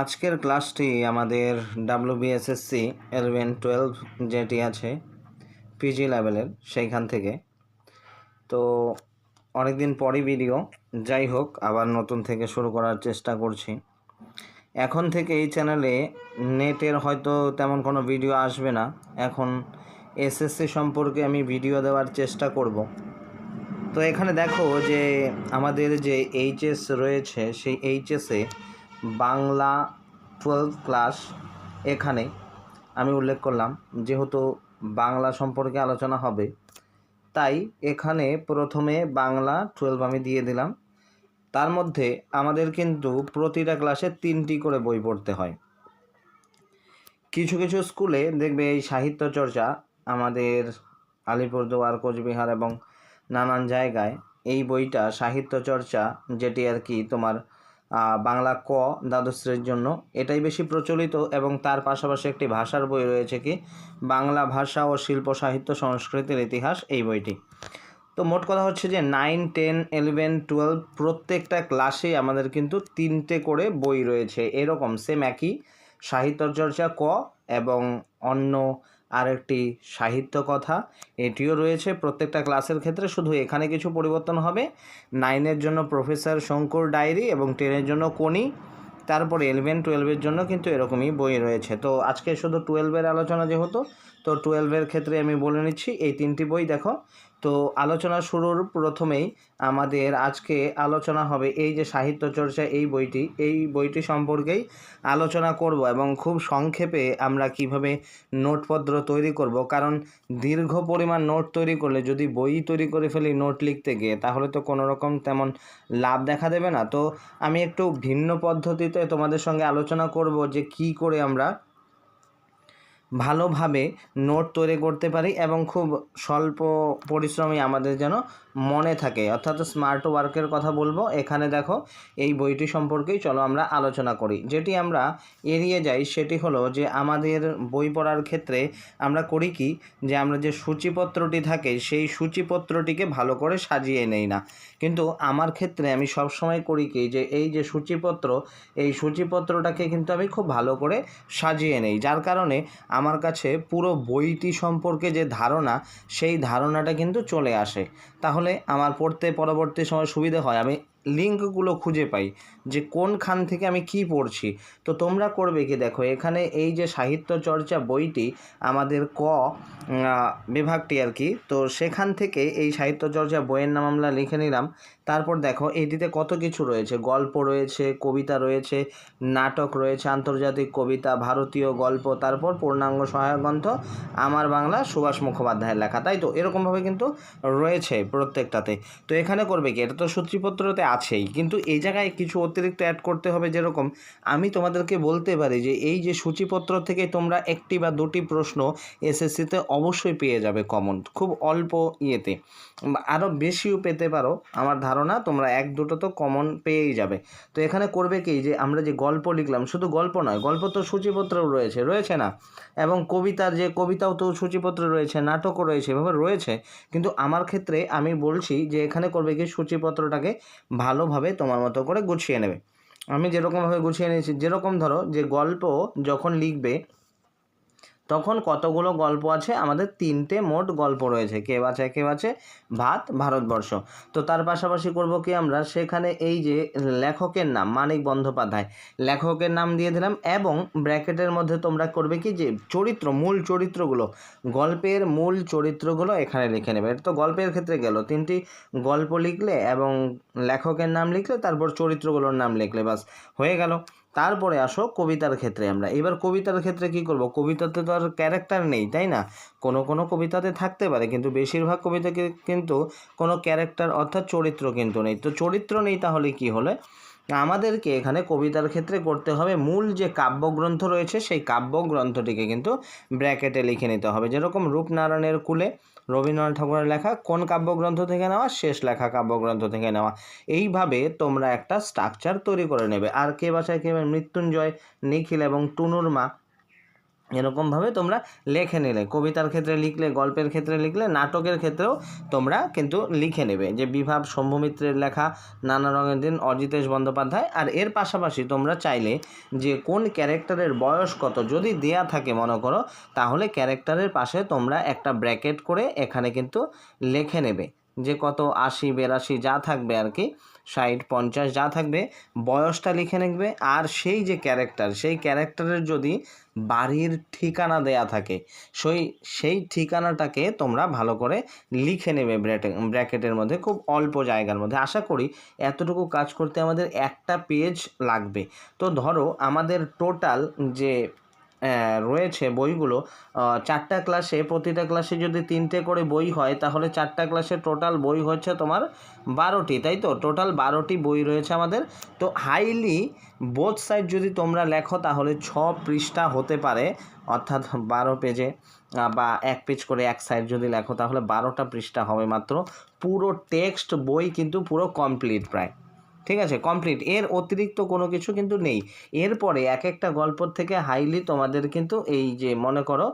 আজকের ক্লাসটি আমাদের WBSSC 11-12 যেটি আছে পিজি লেভেলের সেইখান থেকে। তো অনেক দিন পরই ভিডিও, যাই হোক আবার নতুন থেকে শুরু করার চেষ্টা করছি। এখন থেকে এই চ্যানেলে নেটের হয়তো তেমন কোনো ভিডিও আসবে না। এখন এসএসসি সম্পর্কে আমি ভিডিও দেওয়ার চেষ্টা করব। তো এখানে দেখো যে আমাদের যে এইচএস রয়েছে সেই এইচএসে বাংলা 12 ক্লাস এখানে আমি উল্লেখ করলাম, যেহেতু বাংলা সম্পর্কে আলোচনা হবে তাই এখানে প্রথমে বাংলা 12 আমি দিয়ে দিলাম। তার মধ্যে আমাদের কিন্তু প্রতিটা ক্লাসে 3টি করে বই পড়তে হয়। কিছু কিছু স্কুলে দেখবে এই সাহিত্য চর্চা আমাদের আলিপুরদুয়ার, কোচবিহার এবং নানান জায়গায় এই বইটা সাহিত্য চর্চা যেটি আর কি তোমার বাংলা ক দ্বাদশ শ্রেণীর জন্য এটাই বেশি প্রচলিত, এবং তার পাশাপাশি একটি ভাষার বই রয়েছে কি বাংলা ভাষা ও শিল্প সাহিত্য সংস্কৃতির ইতিহাস, এই বইটি। তো মোট কথা হচ্ছে যে 9, 10, 11, 12 প্রত্যেকটা ক্লাসে আমাদের কিন্তু 3টে করে বই রয়েছে। এরকম সেম একই সাহিত্য চর্চা ক এবং অন্য আরেকটি সাহিত্য কথা এটিও রয়েছে প্রত্যেকটা ক্লাসের ক্ষেত্রে। শুধু এখানে কিছু পরিবর্তন হবে। 9-এর জন্য প্রফেসর শঙ্কুর ডায়েরি এবং 10-এর জন্য কোনি, তারপরে 11-12-এর জন্য কিন্তু এরকমই বই রয়েছে। তো আজকে শুধু 12-এর আলোচনা যেহেতু, তো 12-এর ক্ষেত্রে আমি বলে নিচ্ছি এই 3টি বই দেখো। তো আলোচনা শুরুর প্রথমেই আমাদের আজকে আলোচনা হবে এই যে সাহিত্য চর্চা এই বইটি সম্পর্কেই আলোচনা করব, এবং খুব সংক্ষেপে আমরা কিভাবে নোটপত্র তৈরি করব। কারণ দীর্ঘ পরিমাণ নোট তৈরি করলে যদি বই তৈরি করে ফেলি নোট লিখতে গিয়ে, তাহলে তো কোনো রকম তেমন লাভ দেখা দেবে না। তো আমি একটু ভিন্ন পদ্ধতিতে তোমাদের সঙ্গে আলোচনা করব যে কি করে আমরা ভালোভাবে নোট তৈরি করতে পারি এবং খুব স্বল্প পরিশ্রমে আমাদের যেন মনে থাকে, অর্থাৎ স্মার্ট ওয়ার্কের কথা বলবো। এখানে দেখো এই বইটি সম্পর্কেই চলো আমরা আলোচনা করি। যেটি আমরা এড়িয়ে যাই সেটি হলো যে আমাদের বই পড়ার ক্ষেত্রে আমরা করি কি, যে আমরা যে সূচিপত্রটি থাকে সেই সূচিপত্রটিকে ভালো করে সাজিয়ে নেই না। কিন্তু আমার ক্ষেত্রে আমি সবসময় করি কি, যে এই যে সূচিপত্র এই সূচিপত্রটাকে কিন্তু আমি খুব ভালো করে সাজিয়ে নেই, যার কারণে আমার কাছে পুরো বইটি সম্পর্কে যে ধারণা সেই ধারণাটা কিন্তু চলে আসে। তাহলে আমার পড়তে পরবর্তী সময় সুবিধা হয়, আমি লিঙ্কগুলো খুঁজে পাই যে কোনখান থেকে আমি কি পড়ছি। তো তোমরা করবে কি, দেখো এখানে এই যে সাহিত্য চর্চা বইটি আমাদের ক বিভাগটি আর কি, তো সেখান থেকে এই সাহিত্য চর্চা বইয়ের নাম আমরা লিখে নিলাম। তারপর দেখো এটিতে কত কিছু রয়েছে, গল্প রয়েছে, কবিতা রয়েছে, নাটক রয়েছে, আন্তর্জাতিক কবিতা, ভারতীয় গল্প, তারপর পূর্ণাঙ্গ সহায়ক গ্রন্থ আমার বাংলা সুভাষ মুখোপাধ্যায়ের লেখা, তাই তো এরকমভাবে কিন্তু রয়েছে প্রত্যেকটাতে। তো এখানে করবে কি, এটা তো সূচিপত্রতে আছেই, কিন্তু এই জায়গায় কিছু অতিরিক্ত অ্যাড করতে হবে। যেরকম আমি তোমাদেরকে বলতে পারি যে এই যে সূচিপত্র থেকে তোমরা 1টি বা 2টি প্রশ্ন এসএসসিতে অবশ্যই পেয়ে যাবে কমন, খুব অল্প ইয়েতে, আরও বেশিও পেতে পারো। আমার ধারণা তোমরা 1-2টো তো কমন পেয়েই যাবে। তো এখানে করবে কি, যে আমরা যে গল্প লিখলাম, শুধু গল্প নয়, গল্প তো সূচিপত্রেও রয়েছে না, এবং কবিতার যে কবিতাও তো সূচিপত্রে রয়েছে, নাটকও রয়েছে, এভাবে রয়েছে। কিন্তু আমার ক্ষেত্রে আমি বলছি যে এখানে করবে কি, সূচিপত্রটাকে ভালোভাবে তোমার মতো করে গুছিয়ে নেবে। আমি যেরকমভাবে গুছিয়ে নিয়েছি, যেরকম ধরো যে গল্প যখন লিখবে তখন কতগুলো গল্প আছে, আমাদের 3টে মোট গল্প রয়েছে। কে বাঁচে ভারতবর্ষ। তো তার পাশাপাশি করব কি, আমরা সেখানে এই যে লেখকের নাম মানিক বন্দ্যোপাধ্যায়, লেখকের নাম দিয়ে দিলাম, এবং ব্র্যাকেটের মধ্যে তোমরা করবে কি, যে মূল চরিত্রগুলো, গল্পের মূল চরিত্রগুলো এখানে লিখে নেবে। এটা তো গল্পের ক্ষেত্রে গেল, 3টি গল্প লিখলে এবং লেখকের নাম লিখলে তারপর চরিত্রগুলোর নাম লিখলে, বাস হয়ে গেল। তারপরে আসো কবিতার ক্ষেত্রে। আমরা এবার কবিতার ক্ষেত্রে কি করব, কবিতাতে তো আর ক্যারেক্টার নেই, তাই না? কোনো কবিতাতে থাকতে পারে, কিন্তু বেশিরভাগ কবিতাকে কিন্তু কোনো ক্যারেক্টার অর্থাৎ চরিত্র কিন্তু নেই। তো চরিত্র নেই, তাহলে কি হলে আমাদেরকে এখানে কবিতার ক্ষেত্রে করতে হবে মূল যে কাব্যগ্রন্থ রয়েছে সেই কাব্যগ্রন্থটিকে কিন্তু ব্র্যাকেটে লিখে নিতে হবে। যেরকম রূপনারায়ণের কুলে রবীন্দ্রনাথ ঠাকুরের লেখা কোন কাব্যগ্রন্থ থেকে নেওয়া, শেষ লেখা কাব্যগ্রন্থ থেকে নেওয়া। এইভাবে তোমরা একটা স্ট্রাকচার তৈরি করে নেবে। আর কে বাঁচায় কে, মৃত্যুঞ্জয়, নিখিল এবং টুনুর মা এরকমভাবে তোমরা লেখে নিলে, কবিতার ক্ষেত্রে লিখলে, গল্পের ক্ষেত্রে লিখলে, নাটকের ক্ষেত্রেও তোমরা কিন্তু লিখে নেবে যে বিভাব, শম্ভু মিত্রের লেখা নানা রঙের দিন, অজিতেশ বন্দ্যোপাধ্যায়। আর এর পাশাপাশি তোমরা চাইলে যে কোন ক্যারেক্টারের বয়স কত যদি দেয়া থাকে মনে করো, তাহলে ক্যারেক্টারের পাশে তোমরা একটা ব্র্যাকেট করে এখানে কিন্তু লিখে নেবে যে কত 80, 82 যা থাকবে আর কি, 60, 50 যা থাকবে, বয়সটা লিখে নেবে। আর সেই যে ক্যারেক্টার, সেই ক্যারেক্টারের যদি বাড়ির ঠিকানা দেয়া থাকে সেই ঠিকানাটাকে তোমরা ভালো করে লিখে নেবে ব্র্যাকেটের মধ্যে, খুব অল্প জায়গার মধ্যে। আশা করি এতটুকু কাজ করতে আমাদের একটা পেজ লাগবে। তো ধরো আমাদের টোটাল যে রয়েছে বইগুলো, 4টা ক্লাসে, প্রতিটা ক্লাসে যদি 3টে করে বই হয়, তাহলে 4টা ক্লাসে টোটাল বই হচ্ছে তোমার 12টি, তাই তো? টোটাল 12টি বই রয়েছে আমাদের। তো হাইলি বোথ সাইড যদি তোমরা লেখো তাহলে 6 পৃষ্ঠা হতে পারে, অর্থাৎ 12 পেজে বা 1 পেজ করে এক সাইড যদি লেখো তাহলে 12টা পৃষ্ঠা হবে মাত্র। পুরো টেক্সট বই কিন্তু পুরো কমপ্লিট প্রায়, ঠিক আছে, কমপ্লিট। এর অতিরিক্ত কোনো কিছু কিন্তু নেই। এরপরে এক একটা গল্পর থেকে হাইলি তোমাদের কিন্তু এই যে মনে করো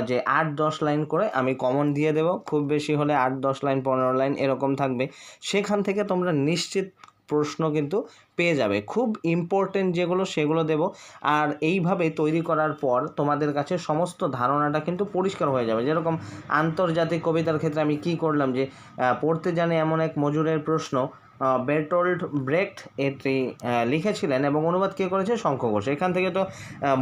যে 8-10 লাইন করে আমি কমন দিয়ে দেব, খুব বেশি হলে 8-10 লাইন, 15 লাইন এরকম থাকবে। সেখান থেকে তোমরা নিশ্চিত প্রশ্ন কিন্তু পেয়ে যাবে, খুব ইম্পর্টেন্ট যেগুলো সেগুলো দেব। আর এইভাবে তৈরি করার পর তোমাদের কাছে সমস্ত ধারণাটা কিন্তু পরিষ্কার হয়ে যাবে। যেরকম আন্তর্জাতিক কবিতার ক্ষেত্রে আমি কি করলাম, যে পড়তে জানে এমন এক মজুরের প্রশ্ন, বেরটোল্ড ব্রেখট এটি লিখেছিলেন এবং অনুবাদ কে করেছে? শঙ্খ ঘোষ। এখান থেকে তো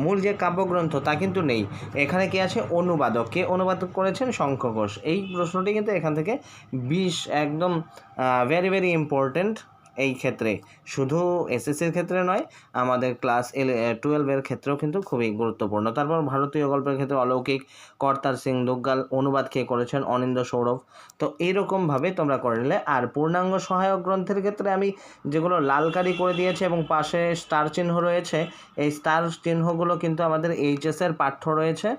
মূল যে কাব্যগ্রন্থ তা কিন্তু নেই, এখানে কি আছে? অনুবাদক। কে অনুবাদ করেছেন? শঙ্খ ঘোষ। এই প্রশ্নটি কিন্তু এখান থেকে একদম ভেরি ভেরি ইম্পর্টেন্ট। এই ক্ষেত্রে শুধু এসএসসির ক্ষেত্রে নয়, আমাদের ক্লাস 12-এর ক্ষেত্রেও কিন্তু খুবই গুরুত্বপূর্ণ। তারপর ভারতীয় গল্পের ক্ষেত্রে অলৌকিক, কর্তার সিং দুগ্গাল, অনুবাদ কে করেছেন? অনিন্দ সৌরভ। তো এইরকমভাবে তোমরা করে নিলে। আর পূর্ণাঙ্গ সহায়ক গ্রন্থের ক্ষেত্রে আমি যেগুলো লাল কালি করে দিয়েছি এবং পাশে স্টার চিহ্ন রয়েছে, এই স্টার চিহ্নগুলো কিন্তু আমাদের এইচএসের পাঠ্য রয়েছে,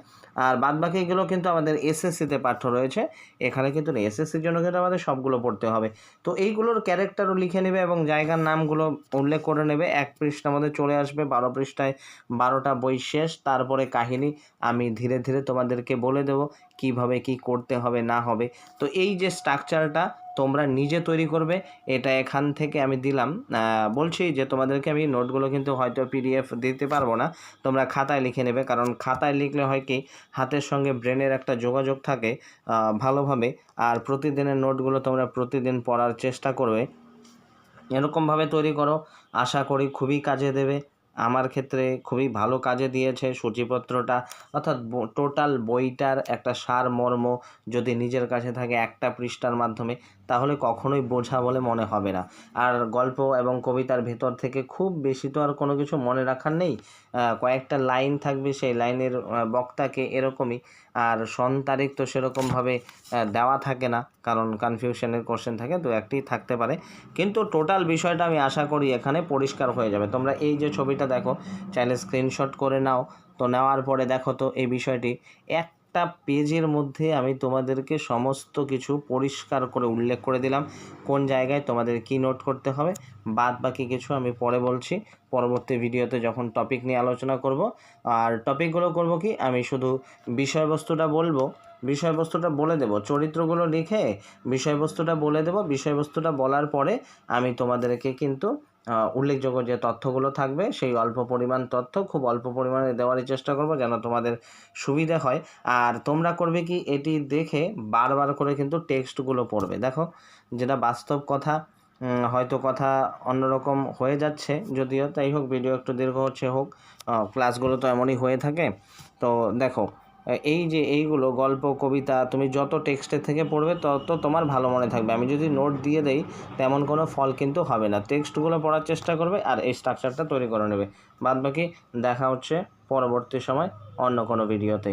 আর বাদবাকিগুলো কিন্তু আমাদের এসএসসিতে পাঠ্য রয়েছে। এখানে কিন্তু এসএসসির জন্য কিন্তু আমাদের সবগুলো পড়তে হবে। তো এইগুলোর ক্যারেক্টারও লিখে নেবে এবং জায়গার নামগুলো উল্লেখ করে নেবে। 1 পৃষ্ঠার মধ্যে চলে আসবে, 12 পৃষ্ঠায় 12টা বই শেষ। তারপরে কাহিনী আমি ধীরে ধীরে তোমাদেরকে বলে দেব কিভাবে কি করতে হবে না হবে। তো এই যে স্ট্রাকচারটা তোমরা নিজে তৈরি করবে, এটা এখান থেকে আমি দিলাম। বলছি যে তোমাদেরকে আমি নোটগুলো কিন্তু হয়তো পিডিএফ দিতে পারবো না, তোমরা খাতায় লিখে নেবে। কারণ খাতায় লিখলে হয় কি, হাতের সঙ্গে ব্রেনের একটা যোগাযোগ থাকে ভালোভাবে। আর প্রতিদিনের নোটগুলো তোমরা প্রতিদিন পড়ার চেষ্টা করবে। এরকমভাবে তৈরি করো, আশা করি খুবই কাজে দেবে। আমার ক্ষেত্রে খুবই ভালো কাজে দিয়েছে সূচিপত্রটা, অর্থাৎ টোটাল বইটার একটা সারমর্ম যদি নিজের কাছে থাকে একটা পৃষ্ঠার মাধ্যমে, তাহলে কখনোই বোঝা বলে মনে হবে না। আর গল্প এবং কবিতার ভেতর থেকে খুব বেশি তো আর কোনো কিছু মনে রাখার নেই, কয়েকটা লাইন থাকবে, সেই লাইনের বক্তাকে এরকমই। আর সন তারিখ তো সেরকমভাবে দেওয়া থাকে না, কারণ কনফিউশনের কোশ্চেন থাকে, তো একটি থাকতে পারে। কিন্তু টোটাল বিষয়টা আমি আশা করি এখানে পরিষ্কার হয়ে যাবে। তোমরা এই যে ছবিটা দেখো, চাইলে স্ক্রিনশট করে নাও। তো নেওয়ার পরে দেখো তো এই বিষয়টি একটা পেজের মধ্যে আমি তোমাদেরকে সমস্ত কিছু পরিষ্কার করে উল্লেখ করে দিলাম, কোন জায়গায় তোমাদের কি নোট করতে হবে। বাদ বাকি কিছু আমি পরে বলছি, পরবর্তী ভিডিওতে যখন টপিক নিয়ে আলোচনা করব। আর টপিকগুলো করব কি, আমি শুধু বিষয়বস্তুটা বলবো, বিষয়বস্তুটা বলে দেব, চরিত্রগুলো লিখে বিষয়বস্তুটা বলে দেব। বিষয়বস্তুটা বলার পরে আমি তোমাদেরকে কিন্তু উল্লেখযোগ্য যে তথ্যগুলো থাকবে, সেই অল্প পরিমাণ তথ্য খুব অল্প পরিমাণে দেওয়ারই চেষ্টা করব, যেন তোমাদের সুবিধা হয়। আর তোমরা করবে কি, এটি দেখে বারবার করে কিন্তু টেক্সটগুলো পড়বে। দেখো, যেটা বাস্তব কথা, হয়তো কথা অন্যরকম হয়ে যাচ্ছে যদিও, তাই হোক, ভিডিও একটু দীর্ঘ হচ্ছে হোক, ক্লাসগুলো তো এমনই হয়ে থাকে। তো দেখো, এই যে এইগুলো গল্প, কবিতা তুমি যত টেক্সটের থেকে পড়বে তত তোমার ভালো মনে থাকবে। আমি যদি নোট দিয়ে দেই তেমন কোনো ফল কিন্তু হবে না। টেক্সটগুলো পড়ার চেষ্টা করবে আর এই স্ট্রাকচারটা তৈরি করে নেবে। বাদবাকি দেখা হচ্ছে পরবর্তী সময় অন্য কোনো ভিডিওতে।